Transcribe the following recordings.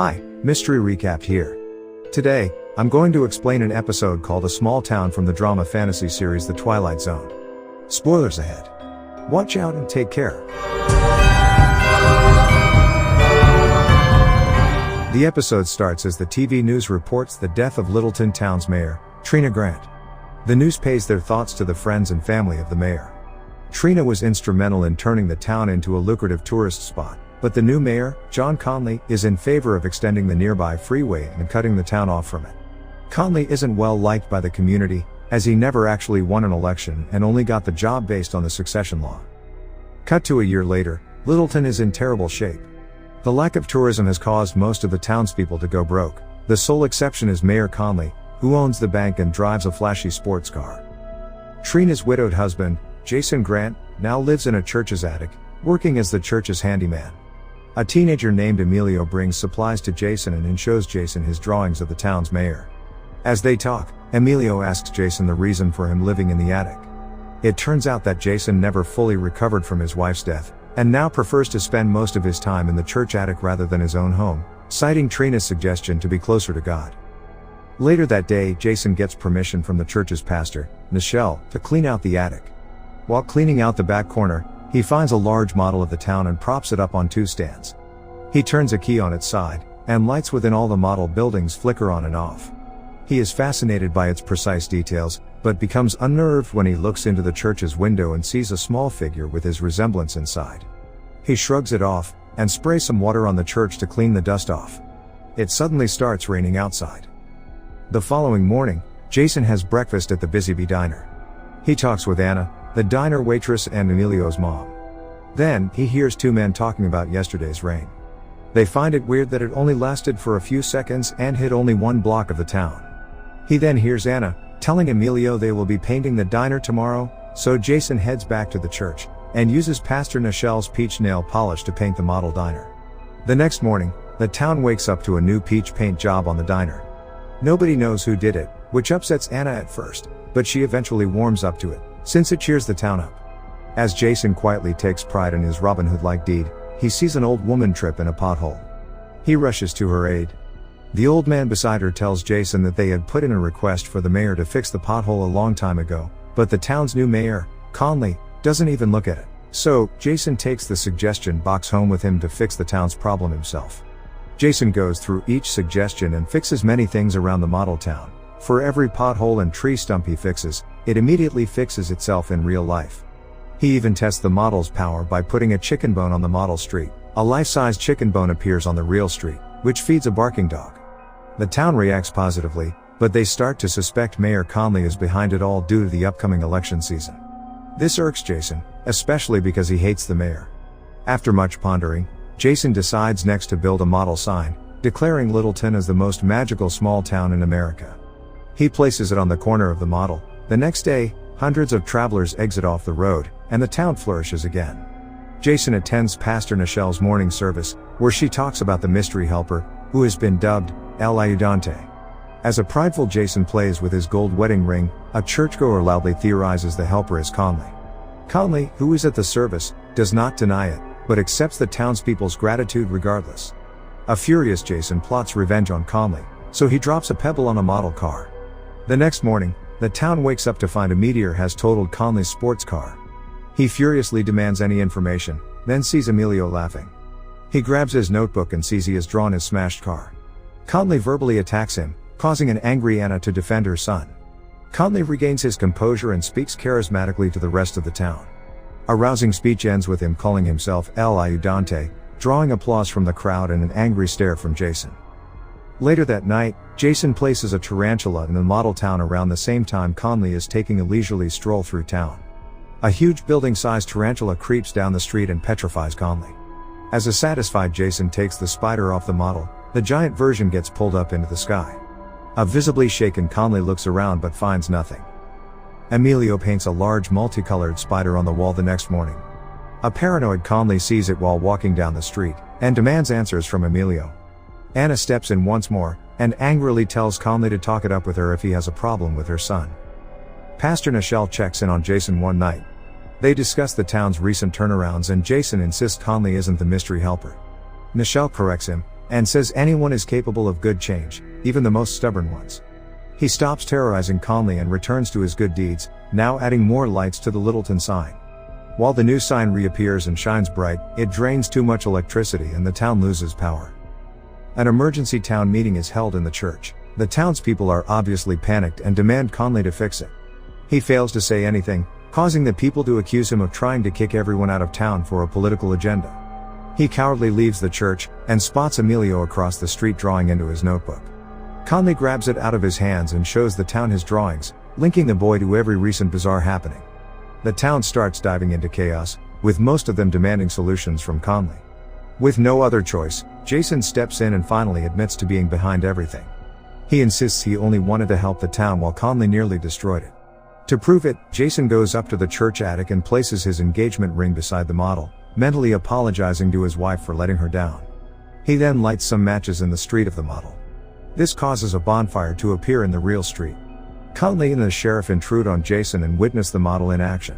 Hi, Mystery Recap here. Today, I'm going to explain an episode called A Small Town from the drama fantasy series The Twilight Zone. Spoilers ahead. Watch out and take care. The episode starts as the TV news reports the death of Littleton Town's mayor, Trina Grant. The news pays their thoughts to the friends and family of the mayor. Trina was instrumental in turning the town into a lucrative tourist spot, but the new mayor, John Conley, is in favor of extending the nearby freeway and cutting the town off from it. Conley isn't well liked by the community, as he never actually won an election and only got the job based on the succession law. Cut to a year later, Littleton is in terrible shape. The lack of tourism has caused most of the townspeople to go broke. The sole exception is Mayor Conley, who owns the bank and drives a flashy sports car. Trina's widowed husband, Jason Grant, now lives in a church's attic, working as the church's handyman. A teenager named Emilio brings supplies to Jason and shows Jason his drawings of the town's mayor. As they talk, Emilio asks Jason the reason for him living in the attic. It turns out that Jason never fully recovered from his wife's death, and now prefers to spend most of his time in the church attic rather than his own home, citing Trina's suggestion to be closer to God. Later that day, Jason gets permission from the church's pastor, Nichelle, to clean out the attic. While cleaning out the back corner, he finds a large model of the town and props it up on two stands. He turns a key on its side, and lights within all the model buildings flicker on and off. He is fascinated by its precise details, but becomes unnerved when he looks into the church's window and sees a small figure with his resemblance inside. He shrugs it off, and sprays some water on the church to clean the dust off. It suddenly starts raining outside. The following morning, Jason has breakfast at the Busy Bee Diner. He talks with Anna, the diner waitress, and Emilio's mom. Then, he hears two men talking about yesterday's rain. They find it weird that it only lasted for a few seconds and hit only one block of the town. He then hears Anna telling Emilio they will be painting the diner tomorrow, so Jason heads back to the church and uses Pastor Nichelle's peach nail polish to paint the model diner. The next morning, the town wakes up to a new peach paint job on the diner. Nobody knows who did it, which upsets Anna at first, but she eventually warms up to it, since it cheers the town up. As Jason quietly takes pride in his Robin Hood-like deed, he sees an old woman trip in a pothole. He rushes to her aid. The old man beside her tells Jason that they had put in a request for the mayor to fix the pothole a long time ago, but the town's new mayor, Conley, doesn't even look at it. So, Jason takes the suggestion box home with him to fix the town's problem himself. Jason goes through each suggestion and fixes many things around the model town. For every pothole and tree stump he fixes, it immediately fixes itself in real life. He even tests the model's power by putting a chicken bone on the model street. A life-size chicken bone appears on the real street, which feeds a barking dog. The town reacts positively, but they start to suspect Mayor Conley is behind it all due to the upcoming election season. This irks Jason, especially because he hates the mayor. After much pondering, Jason decides next to build a model sign, declaring Littleton as the most magical small town in America. He places it on the corner of the model. The next day, hundreds of travelers exit off the road, and the town flourishes again. Jason attends Pastor Nichelle's morning service, where she talks about the mystery helper, who has been dubbed El Ayudante. As a prideful Jason plays with his gold wedding ring, a churchgoer loudly theorizes the helper is Conley. Conley, who is at the service, does not deny it, but accepts the townspeople's gratitude regardless. A furious Jason plots revenge on Conley, so he drops a pebble on a model car. The next morning, the town wakes up to find a meteor has totaled Conley's sports car. He furiously demands any information, then sees Emilio laughing. He grabs his notebook and sees he has drawn his smashed car. Conley verbally attacks him, causing an angry Anna to defend her son. Conley regains his composure and speaks charismatically to the rest of the town. A rousing speech ends with him calling himself El Ayudante, drawing applause from the crowd and an angry stare from Jason. Later that night, Jason places a tarantula in the model town around the same time Conley is taking a leisurely stroll through town. A huge building-sized tarantula creeps down the street and petrifies Conley. As a satisfied Jason takes the spider off the model, the giant version gets pulled up into the sky. A visibly shaken Conley looks around but finds nothing. Emilio paints a large multicolored spider on the wall the next morning. A paranoid Conley sees it while walking down the street, and demands answers from Emilio. Anna steps in once more, and angrily tells Conley to talk it up with her if he has a problem with her son. Pastor Nichelle checks in on Jason one night. They discuss the town's recent turnarounds and Jason insists Conley isn't the mystery helper. Nichelle corrects him, and says anyone is capable of good change, even the most stubborn ones. He stops terrorizing Conley and returns to his good deeds, now adding more lights to the Littleton sign. While the new sign reappears and shines bright, it drains too much electricity and the town loses power. An emergency town meeting is held in the church. The townspeople are obviously panicked and demand Conley to fix it. He fails to say anything, causing the people to accuse him of trying to kick everyone out of town for a political agenda. He cowardly leaves the church, and spots Emilio across the street drawing into his notebook. Conley grabs it out of his hands and shows the town his drawings, linking the boy to every recent bizarre happening. The town starts diving into chaos, with most of them demanding solutions from Conley. With no other choice, Jason steps in and finally admits to being behind everything. He insists he only wanted to help the town while Conley nearly destroyed it. To prove it, Jason goes up to the church attic and places his engagement ring beside the model, mentally apologizing to his wife for letting her down. He then lights some matches in the street of the model. This causes a bonfire to appear in the real street. Conley and the sheriff intrude on Jason and witness the model in action.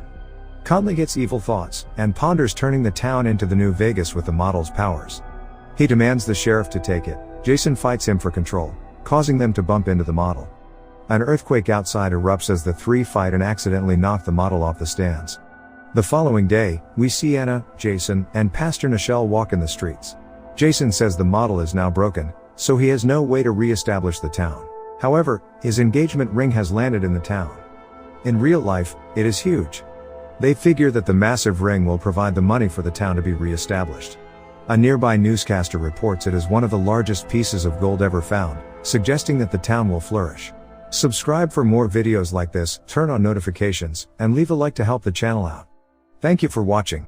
Conley gets evil thoughts, and ponders turning the town into the new Vegas with the model's powers. He demands the sheriff to take it. Jason fights him for control, causing them to bump into the model. An earthquake outside erupts as the three fight and accidentally knock the model off the stands. The following day, we see Anna, Jason, and Pastor Nichelle walk in the streets. Jason says the model is now broken, so he has no way to re-establish the town. However, his engagement ring has landed in the town. In real life, it is huge. They figure that the massive ring will provide the money for the town to be re-established. A nearby newscaster reports it is one of the largest pieces of gold ever found, suggesting that the town will flourish. Subscribe for more videos like this, turn on notifications, and leave a like to help the channel out. Thank you for watching.